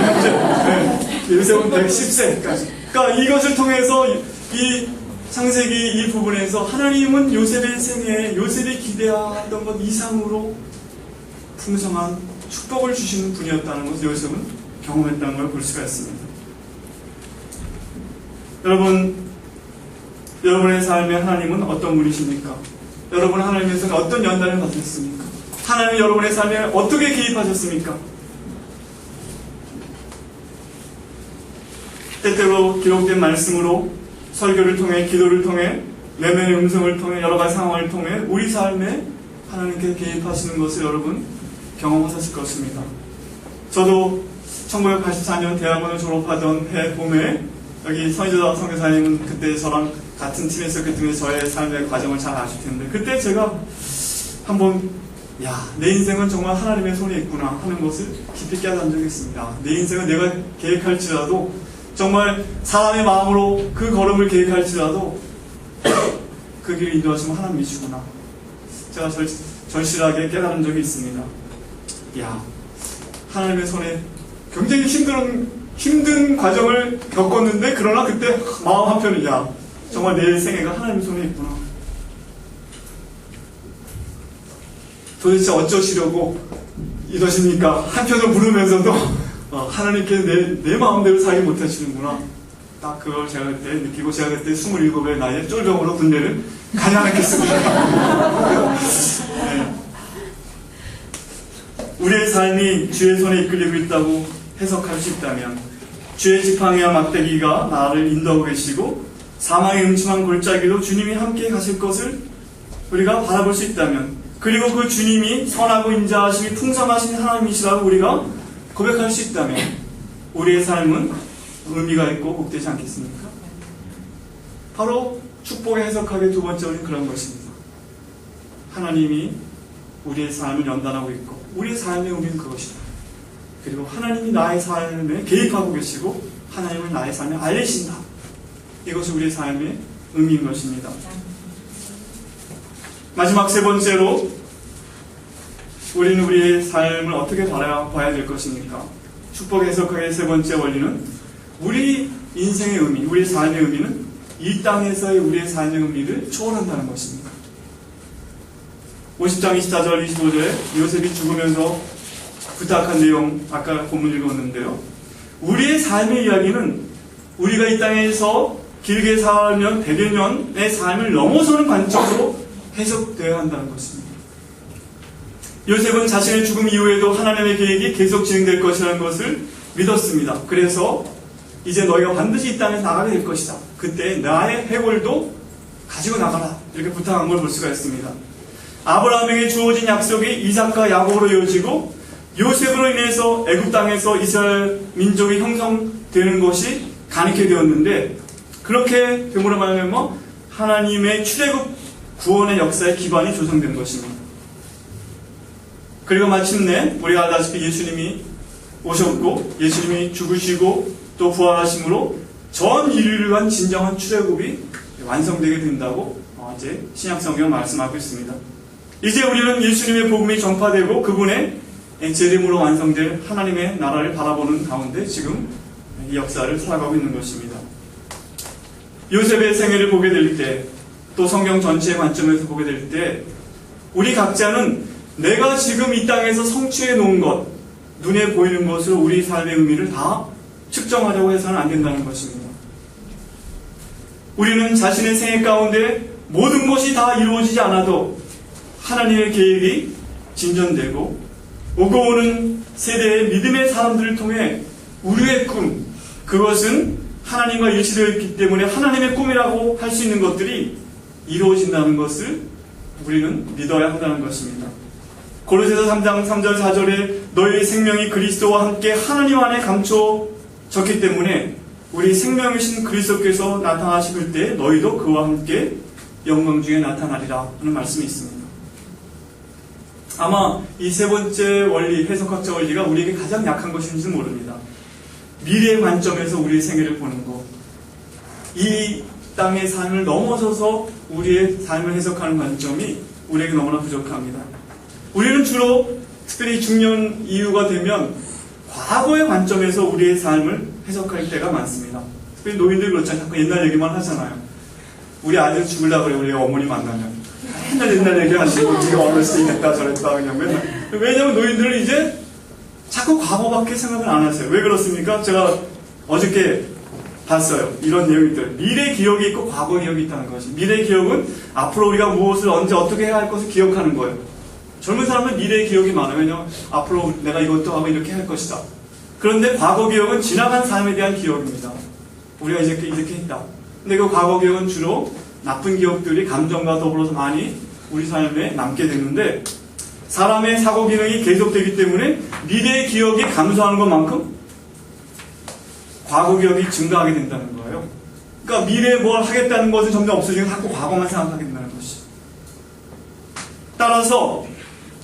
네. 요셉은 110세까지. 그러니까 이것을 통해서 이 창세기 이 부분에서 하나님은 요셉의 생애에 요셉이 기대하던 것 이상으로 풍성한 축복을 주시는 분이었다는 것을 요셉은 경험했다는 걸 볼 수가 있습니다. 여러분의 삶에 하나님은 어떤 분이십니까? 여러분 하나님에서 어떤 연단을 받으셨습니까? 하나님은 여러분의 삶에 어떻게 개입하셨습니까? 때때로 기록된 말씀으로, 설교를 통해, 기도를 통해, 내면의 음성을 통해, 여러 가지 상황을 통해 우리 삶에 하나님께 개입하시는 것을 여러분 경험하셨을 것입니다. 저도 1984년 대학원을 졸업하던 해 봄에 여기 선지자 선교사님은 그때 저랑 같은 팀에 있었기 때문에 저의 삶의 과정을 잘 아실 텐데, 그때 제가 한번 내 인생은 정말 하나님의 손에 있구나 하는 것을 깊이 깨달은 적이 있습니다. 내 인생은 내가 계획할지라도, 정말 사람의 마음으로 그 걸음을 계획할지라도 그 길을 인도하시면 하나님이시구나. 제가 절실하게 깨달은 적이 있습니다. 하나님의 손에 굉장히 힘든 과정을 겪었는데, 그러나 그때 마음 한편은 정말 내 생애가 하나님의 손에 있구나. 도대체 어쩌시려고 이러십니까? 한편으로 물으면서도 하나님께서 내 마음대로 살지 못하시는구나. 딱 그걸 제가 그때 느끼고, 제가 그때 27의 나이에 쫄병으로 군대를 가지 않았겠습니까? 네. 우리의 삶이 주의 손에 이끌리고 있다고 해석할 수 있다면, 주의 지팡이와 막대기가 나를 인도하고 계시고 사망의 음침한 골짜기도 주님이 함께 가실 것을 우리가 바라볼 수 있다면, 그리고 그 주님이 선하고 인자하심이 풍성하신 하나님이시라고 우리가 고백할 수 있다면, 우리의 삶은 의미가 있고 복되지 않겠습니까? 바로 축복의 해석하기의 두 번째 우리는 그런 것입니다. 하나님이 우리의 삶을 연단하고 있고 우리의 삶의 의미는 그것이다. 그리고 하나님이 나의 삶에 개입하고 계시고 하나님은 나의 삶에 알리신다. 이것이 우리의 삶의 의미인 것입니다. 마지막 세 번째로 우리는 우리의 삶을 어떻게 바라봐야 될 것입니까? 축복 해석하기의 세 번째 원리는, 우리 인생의 의미, 우리의 삶의 의미는 이 땅에서의 우리의 삶의 의미를 초월한다는 것입니다. 50장 24절 25절에 요셉이 죽으면서 부탁한 내용, 아까 본문 읽었는데요. 우리의 삶의 이야기는 우리가 이 땅에서 길게 살면 100여 년의 삶을 넘어서는 관점으로 해석되어야 한다는 것입니다. 요셉은 자신의 죽음 이후에도 하나님의 계획이 계속 진행될 것이라는 것을 믿었습니다. 그래서 이제 너희가 반드시 이 땅에 나가게 될 것이다. 그때 나의 해골도 가지고 나가라. 이렇게 부탁한 걸 볼 수가 있습니다. 아브라함에게 주어진 약속이 이삭과 야곱으로 이어지고, 요셉으로 인해서 애굽 땅에서 이스라엘 민족이 형성되는 것이 가능하게 되었는데, 그렇게 됨으로 말하면 하나님의 출애굽 구원의 역사의 기반이 조성된 것입니다. 그리고 마침내 우리가 알다시피 예수님이 오셨고 예수님이 죽으시고 또 부활하심으로 전 인류를 위한 진정한 출애굽이 완성되게 된다고 이제 신약성경 말씀하고 있습니다. 이제 우리는 예수님의 복음이 전파되고 그분의 재림으로 완성될 하나님의 나라를 바라보는 가운데 지금 이 역사를 살아가고 있는 것입니다. 요셉의 생애를 보게 될 때, 또 성경 전체의 관점에서 보게 될 때, 우리 각자는 내가 지금 이 땅에서 성취해 놓은 것, 눈에 보이는 것으로 우리 삶의 의미를 다 측정하려고 해서는 안 된다는 것입니다. 우리는 자신의 생애 가운데 모든 것이 다 이루어지지 않아도 하나님의 계획이 진전되고, 오고 오는 세대의 믿음의 사람들을 통해 우리의 꿈, 그것은 하나님과 일치되어 있기 때문에 하나님의 꿈이라고 할 수 있는 것들이 이루어진다는 것을 우리는 믿어야 한다는 것입니다. 고린도서 3장 3절 4절에 너희의 생명이 그리스도와 함께 하나님 안에 감춰졌기 때문에 우리 생명이신 그리스도께서 나타나실 때 너희도 그와 함께 영광 중에 나타나리라 하는 말씀이 있습니다. 아마 이 세 번째 원리, 해석학적 원리가 우리에게 가장 약한 것인지 모릅니다. 미래의 관점에서 우리의 생애를 보는 것. 이 땅의 삶을 넘어서서 우리의 삶을 해석하는 관점이 우리에게 너무나 부족합니다. 우리는 주로 특별히 중년 이후가 되면 과거의 관점에서 우리의 삶을 해석할 때가 많습니다. 특별히 노인들 그렇잖아요. 자꾸 옛날 얘기만 하잖아요. 우리 아들 죽으려고 그래, 우리 어머니 만나면. 옛날 얘기 하시고, 네가 어렸을 때 이랬다 저랬다, 그냥 맨날. 왜냐면 노인들은 이제 자꾸 과거밖에 생각을 안 하세요. 왜 그렇습니까? 제가 어저께 봤어요. 이런 내용들. 미래 기억이 있고 과거 기억이 있다는 것이. 미래 기억은 앞으로 우리가 무엇을 언제 어떻게 해야 할 것을 기억하는 거예요. 젊은 사람은 미래 기억이 많아요. 왜냐면 앞으로 내가 이것도 하고 이렇게 할 것이다. 그런데 과거 기억은 지나간 삶에 대한 기억입니다. 우리가 이렇게 했다. 근데 그 과거 기억은 주로 나쁜 기억들이 감정과 더불어서 많이 우리 삶에 남게 되는데 사람의 사고 기능이 계속되기 때문에 미래의 기억이 감소하는 것만큼 과거 기억이 증가하게 된다는 거예요. 그러니까 미래에 뭘 하겠다는 것은 점점 없어지고 자꾸 과거만 생각하게 된다는 것이. 따라서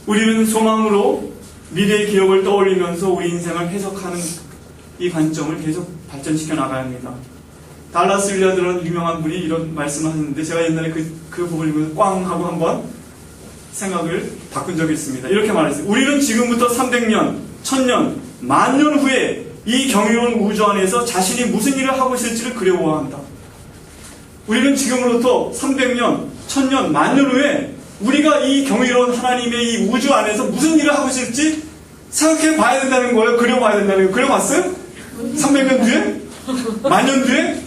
우리는 소망으로 미래의 기억을 떠올리면서 우리 인생을 해석하는 이 관점을 계속 발전시켜 나가야 합니다. 달라스 윌라드라는 유명한 분이 이런 말씀을 하셨는데 제가 옛날에 그 부분을 보면서 꽝 하고 한번 생각을 바꾼 적이 있습니다. 이렇게 말했어요. 우리는 지금부터 300년, 1000년, 만년 후에 이 경이로운 우주 안에서 자신이 무슨 일을 하고 있을지를 그려보아한다. 우리는 지금으로부터 300년, 1000년, 만년 후에 우리가 이 경이로운 하나님의 이 우주 안에서 무슨 일을 하고 있을지 생각해 봐야 된다는 거예요. 그려봐야 된다는 거예요. 그려봤어요? 300년 뒤에? 만년 뒤에?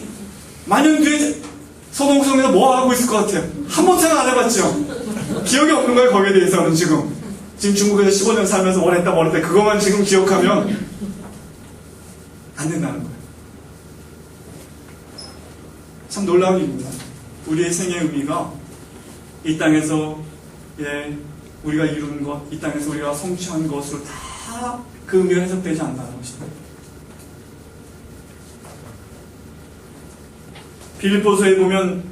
만년 뒤에 서동성에서 뭐 하고 있을 것 같아요? 한 번 생각 안 해봤죠? 기억이 없는 거예요. 거기에 대해서는 지금 중국에서 15년 살면서 뭘 했다 그것만 지금 기억하면 안 된다는 거예요. 참 놀라운 일입니다. 우리의 생의 의미가 이 땅에서 우리가 이룬 것, 이 땅에서 우리가 성취한 것으로 다 그 의미가 해석되지 않는다는 것입니다. 빌립보서에 보면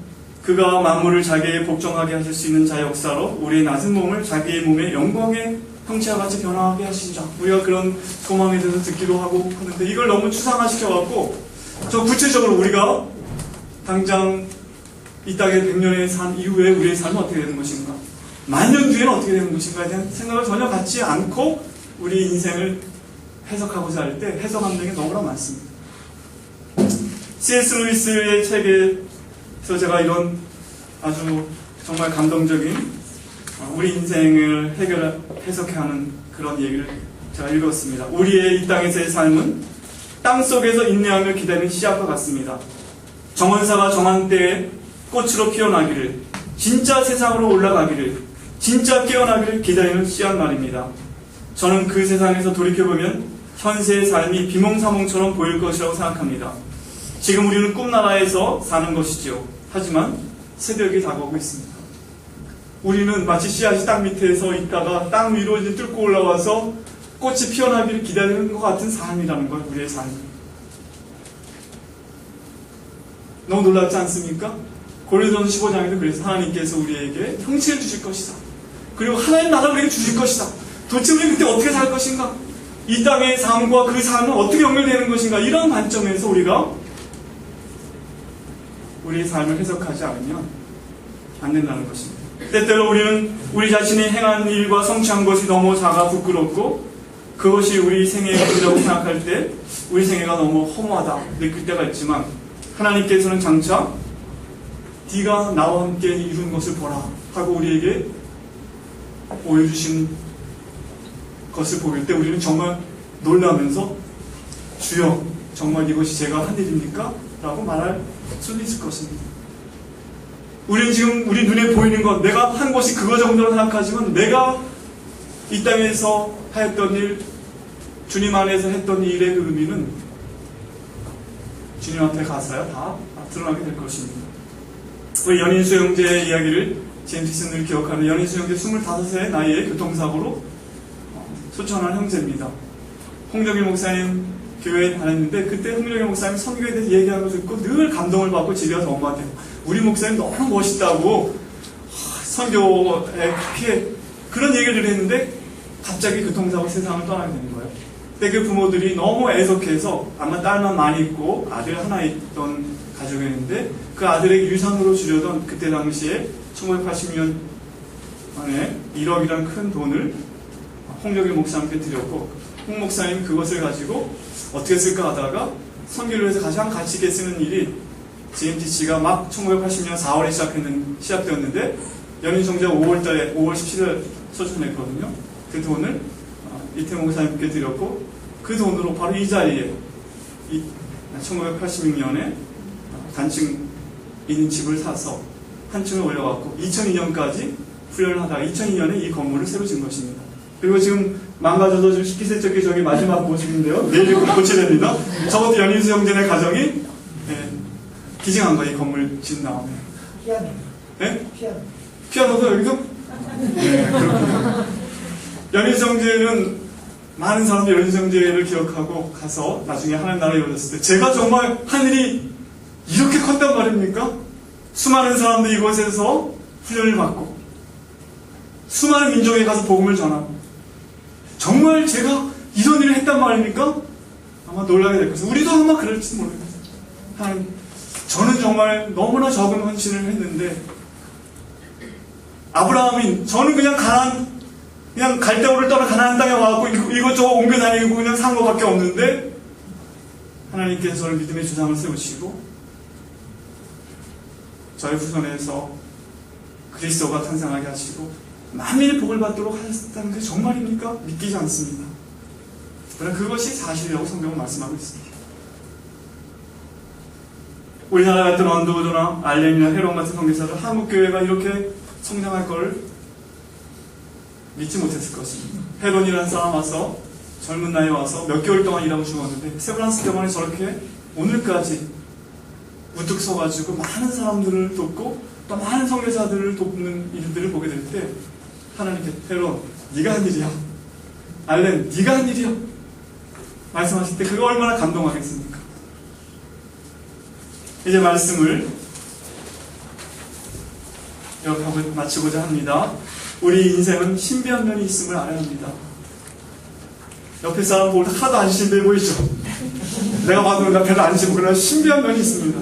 그가 만물을 자기에게 복종하게 하실 수 있는 자의 역사로 우리의 낮은 몸을 자기의 몸의 영광의 형체와 같이 변화하게 하시자. 우리가 그런 소망에 대해서 듣기도 하고 하는데 이걸 너무 추상화시켜갖고 저 구체적으로 우리가 당장 이 땅에 100년의 산 이후에 우리의 삶은 어떻게 되는 것인가, 만년 뒤에는 어떻게 되는 것인가에 대한 생각을 전혀 갖지 않고 우리 인생을 해석하고자 할 때 해석하는 게 너무나 많습니다. C.S. 루이스의 책에서 제가 이런 아주 정말 감동적인 우리 인생을 해석해야 하는 그런 얘기를 제가 읽었습니다. 우리의 이 땅에서의 삶은 땅속에서 인내하며 기다리는 씨앗과 같습니다. 정원사가 정한 때에 꽃으로 피어나기를, 진짜 세상으로 올라가기를, 진짜 깨어나기를 기다리는 씨앗 말입니다. 저는 그 세상에서 돌이켜보면 현세의 삶이 비몽사몽처럼 보일 것이라고 생각합니다. 지금 우리는 꿈나라에서 사는 것이지요. 하지만 새벽이 다가오고 있습니다. 우리는 마치 씨앗이 땅 밑에서 있다가 땅 위로 이제 뚫고 올라와서 꽃이 피어나기를 기다리는 것 같은 삶이라는 것, 우리의 삶. 너무 놀랍지 않습니까? 고린도전서 15장에도 그래서 하나님께서 우리에게 형체를 주실 것이다. 그리고 하나님 나라를 우리에게 주실 것이다. 도대체 우리 그때 어떻게 살 것인가? 이 땅의 삶과 그 삶은 어떻게 연결되는 것인가? 이런 관점에서 우리가 우리의 삶을 해석하지 않으면 안 된다는 것입니다. 때때로 우리는 우리 자신이 행한 일과 성취한 것이 너무 작아 부끄럽고 그것이 우리 생애의 일이라고 생각할 때 우리 생애가 너무 허무하다 느낄 때가 있지만 하나님께서는 장차 네가 나와 함께 이룬 것을 보라 하고 우리에게 보여주신 것을 보일 때 우리는 정말 놀라면서 주여 정말 이것이 제가 한 일입니까? 라고 말할 수도 있을 것입니다. 우리는 지금 우리 눈에 보이는 것, 내가 한 것이 그거 정도로 생각하지만 내가 이 땅에서 하였던 일, 주님 안에서 했던 일의 그 의미는 주님 앞에 가서야 다 드러나게 될 것입니다. 우리 연인수 형제의 이야기를 제임스 늘 기억하는 연인수 형제 25세 나이에 교통사고로 소천한 형제입니다. 홍정일 목사님 교회에 다녔는데 그때 홍정일 목사님 선교에 대해서 얘기하는 거 듣고 늘 감동을 받고 집에 가서 엄마한테 우리 목사님 너무 멋있다고 선교에 그렇게 그런 얘기를 했는데 갑자기 교통사고 세상을 떠나게 되는 거예요. 근데 그 부모들이 너무 애석해서 아마 딸만 많이 있고 아들 하나 있던 가족이었는데 그 아들에게 유산으로 주려던 그때 당시에 1980년 안에 1억이란 큰 돈을 홍정일 목사님께 드렸고 홍 목사님 그것을 가지고 어떻게 쓸까 하다가 선교를 해서 가장 가치 있게 쓰는 일이 GMTC가 막 1980년 4월에 시작되었는데 연인정제가 5월 17일 소천했거든요. 그 돈을 이태모 목사님께 드렸고 그 돈으로 바로 이 자리에 1986년에 단층 있는 집을 사서 한 층을 올려갖고 2002년까지 훈련을 하다가 2002년에 이 건물을 새로 지은 것입니다. 그리고 지금 망가져서 좀 식기세척기 저기 마지막 모습인데요. 내일 고쳐야 됩니다. 저것도 연인수 형제네 가정이 기증한 거예요. 이 건물 지은 다음에. 피아노. 네? 피아노. 피아노도 여기서? 네, 그렇군요. 연인수 형제는 많은 사람들이 연인수 형제를 기억하고 가서 나중에 하나님 나라에 이루어졌을 때 제가 정말 하늘이 이렇게 컸단 말입니까? 수많은 사람들이 이곳에서 훈련을 받고 수많은 민족에 가서 복음을 전하고 정말 제가 이런 일을 했단 말입니까? 아마 놀라게 될 것입니다. 우리도 아마 그럴지도 모르겠어요. 저는 정말 너무나 적은 헌신을 했는데 아브라함이 저는 그냥 갈대우를 떠나 가나안 땅에 와갖고 이것저것 옮겨 다니고 그냥 산 것밖에 없는데 하나님께서 저를 믿음의 주장을 세우시고 저의 후손에서 그리스도가 탄생하게 하시고 만민이 복을 받도록 하셨다는 게 정말입니까? 믿기지 않습니다. 그러나 그것이 사실이라고 성경은 말씀하고 있습니다. 우리나라 같은 언더우드나 알렘이나 헤론 같은 선교사들 한국교회가 이렇게 성장할 걸 믿지 못했을 것입니다. 헤론이라는 사람 와서 젊은 나이에 와서 몇 개월 동안 일하고 죽었는데 세브란스 병원에 저렇게 오늘까지 우뚝 서가지고 많은 사람들을 돕고 또 많은 선교사들을 돕는 일들을 보게 될 때 하나님께 헤론 네가 한 일이야, 알렘 네가 한 일이야 말씀하실 때 그거 얼마나 감동하겠습니까? 이제 말씀을 이렇게 마치고자 합니다. 우리 인생은 신비한 면이 있음을 알아야 합니다. 옆에 사람 보고 하나도 안 신비해 보이죠? 내가 봐도 나 별로 안 신비해. 그러나 신비한 면이 있습니다.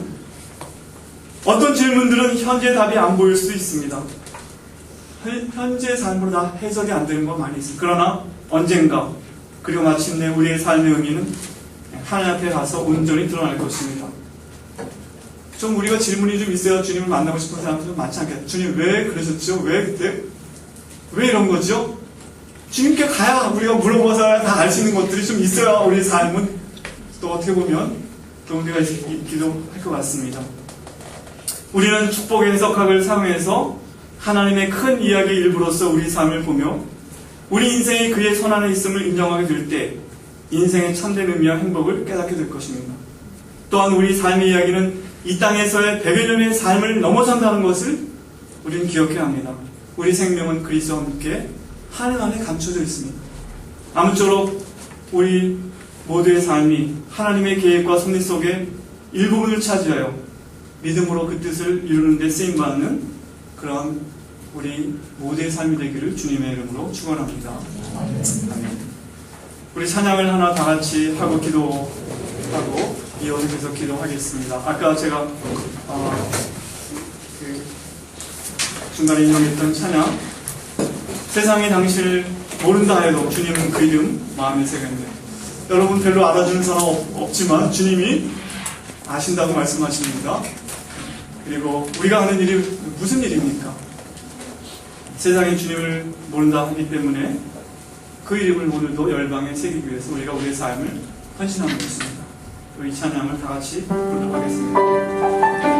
어떤 질문들은 현재 답이 안 보일 수 있습니다. 현재의 삶으로 다 해석이 안 되는 건 많이 있습니다. 그러나 언젠가 그리고 마침내 우리의 삶의 의미는 하나님 앞에 가서 온전히 드러날 것입니다. 좀 우리가 질문이 좀 있어야 주님을 만나고 싶은 사람들은 좀 많지 않겠어요? 주님 왜 그러셨죠? 왜 그때? 왜 이런 거죠? 주님께 가야 우리가 물어봐서 다 알 수 있는 것들이 좀 있어야 우리 삶은 또 어떻게 보면 동기가 있기도 할 것 같습니다. 우리는 축복의 해석학을 사용해서 하나님의 큰 이야기의 일부로서 우리 삶을 보며 우리 인생이 그의 손 안에 있음을 인정하게 될 때 인생의 참된 의미와 행복을 깨닫게 될 것입니다. 또한 우리 삶의 이야기는 이 땅에서의 100여 년의 삶을 넘어선다는 것을 우리는 기억해야 합니다. 우리 생명은 그리스도와 함께 하늘 안에 감춰져 있습니다. 아무쪼록 우리 모두의 삶이 하나님의 계획과 섭리 속에 일부분을 차지하여 믿음으로 그 뜻을 이루는 데 쓰임받는 그런 우리 모두의 삶이 되기를 주님의 이름으로 축원합니다. 아멘. 우리 찬양을 하나 다 같이 하고 기도하고 이어서 기도하겠습니다. 아까 제가 중간에 인용했던 찬양 세상이 당신을 모른다 해도 주님은 그 이름 마음에 새겼네. 여러분 별로 알아주는 사람 없지만 주님이 아신다고 말씀하십니다. 그리고 우리가 하는 일이 무슨 일입니까? 세상이 주님을 모른다 하기 때문에 그 이름을 오늘도 열방에 새기기 위해서 우리가 우리의 삶을 헌신하는 것입니다. 우리 찬양을 다 같이 부르도록 하겠습니다.